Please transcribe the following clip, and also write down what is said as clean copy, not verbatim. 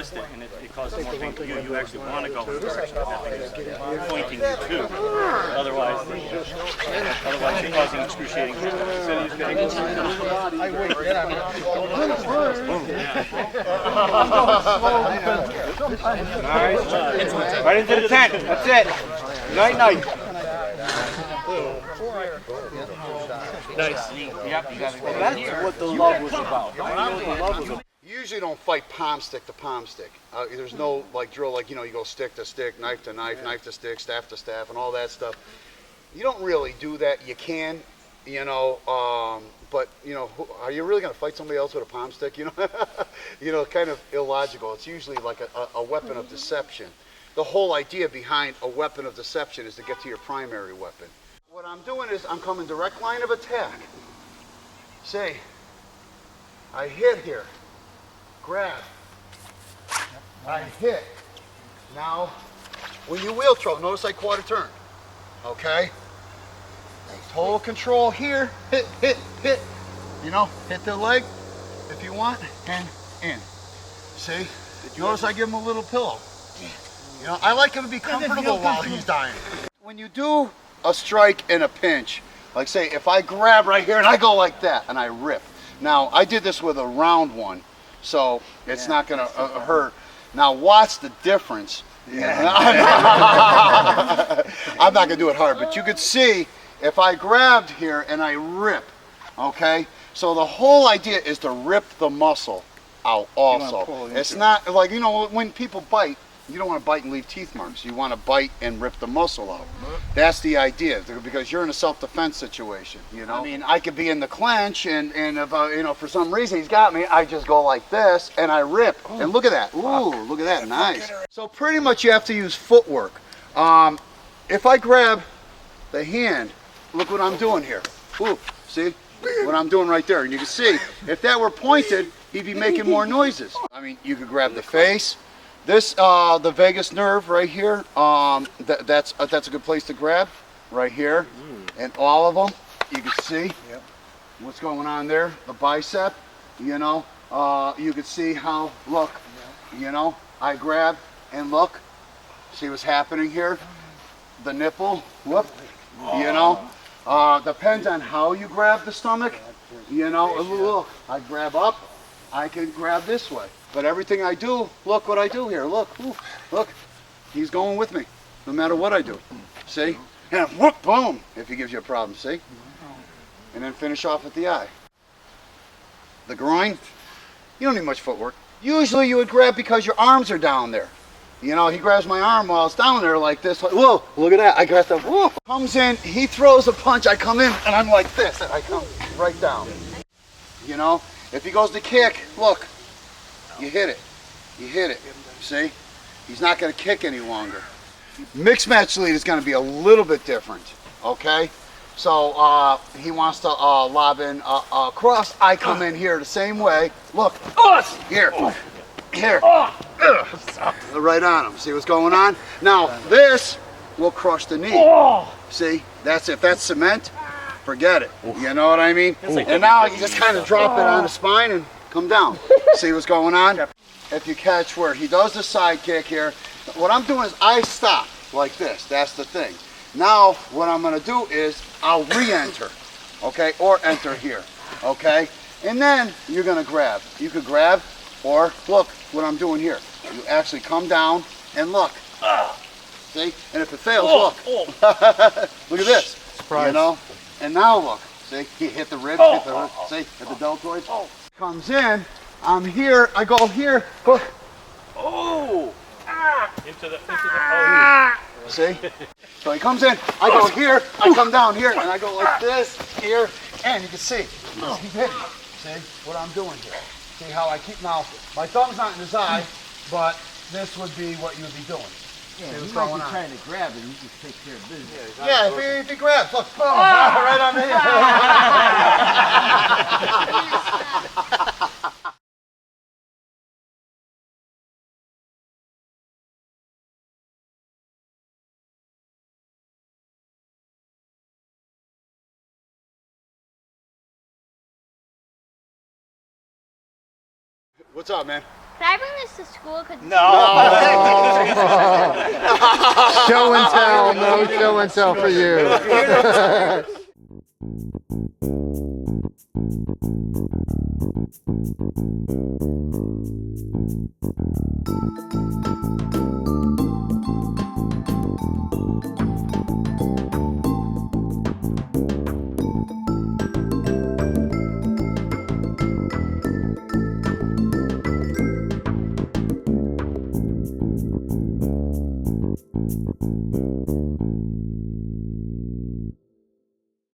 realistic, and it causes more pain. You actually want to go in the direction that is pointing you to. Otherwise, you're causing excruciating pain. Nice. Right into the tent. That's it. Night, night. Nice. Yep, that's what the love was about. You usually don't fight palm stick to palm stick. There's no like drill like, you know, you go stick to stick, knife to knife, knife to stick, staff to staff, and all that stuff. You don't really do that. You can, you know, but you know, are you really going to fight somebody else with a palm stick? You know, you know, kind of illogical. It's usually like a weapon of deception. The whole idea behind a weapon of deception is to get to your primary weapon. What I'm doing is I'm coming direct line of attack. Say, I hit here, grab, I hit. Now, when you wheel throw, notice I quarter turn, okay? Total control here, hit, hit, hit. You know, hit the leg if you want, and in. See? Notice I give him a little pillow. You know, I like him to be comfortable while he's dying. When you do a strike in a pinch, like say if I grab right here and I go like that and I rip. Now I did this with a round one, so it's not gonna hurt. Now watch the difference. Yeah. I'm not gonna do it hard, but you could see if I grabbed here and I rip, okay? So the whole idea is to rip the muscle out also. It's not like, you know, when people bite, you don't want to bite and leave teeth marks. You want to bite and rip the muscle out. That's the idea, because you're in a self-defense situation. You know, I mean, I could be in the clinch, and if you know, for some reason he's got me, I just go like this and I rip. And look at that. Ooh, look at that. Nice. So pretty much you have to use footwork. If I grab the hand, look what I'm doing here. Ooh, see what I'm doing right there. And you can see if that were pointed, he'd be making more noises. I mean, you could grab the face. This, the vagus nerve right here, that's a good place to grab, right here. And all of them, you can see what's going on there. The bicep, you know, you can see how, look, you know, I grab and look, see what's happening here. The nipple, whoop, you know, depends on how you grab the stomach, you know, look, I grab up, I can grab this way. But everything I do, look what I do here. Look, ooh, look, he's going with me, no matter what I do. See? And whoop, boom, if he gives you a problem, see? And then finish off at the eye. The groin, you don't need much footwork. Usually you would grab because your arms are down there. You know, he grabs my arm while it's down there like this. Like, whoa, look at that. I grab the, whoa. Comes in, he throws a punch, I come in, and I'm like this, and I come right down. You know, if he goes to kick, look. You hit it. You hit it. See? He's not going to kick any longer. Mixed match lead is going to be a little bit different. Okay? So he wants to lob in cross. I come in here the same way. Look. Here. Here. Right on him. See what's going on? Now this will crush the knee. See? That's if that's cement, forget it. You know what I mean? And now you just kind of drop it on the spine and come down. See what's going on? If you catch where he does the side kick here, what I'm doing is I stop like this. That's the thing. Now what I'm going to do is I'll re-enter, okay, or enter here, okay, and then you're going to grab. You could grab, or look what I'm doing here. You actually come down and look. See? And if it fails, look. Look at this. Surprise. You know? And now look. See? He hit the ribs. Hit the, see? Hit the deltoids. Comes in. I'm here. I go here. Hook. Into the See? So he comes in. I go here. I come down here, and I go like this here, and you can see. He's hitting. See what I'm doing here? See how I keep now? My thumb's not in his eye, but this would be what you would be doing. Yeah, you might be trying to grab it, you just take care of business. Yeah, if he grabs, look, boom, right on the What's up, man? Can I bring this to school? Show and tell, no show and tell for you.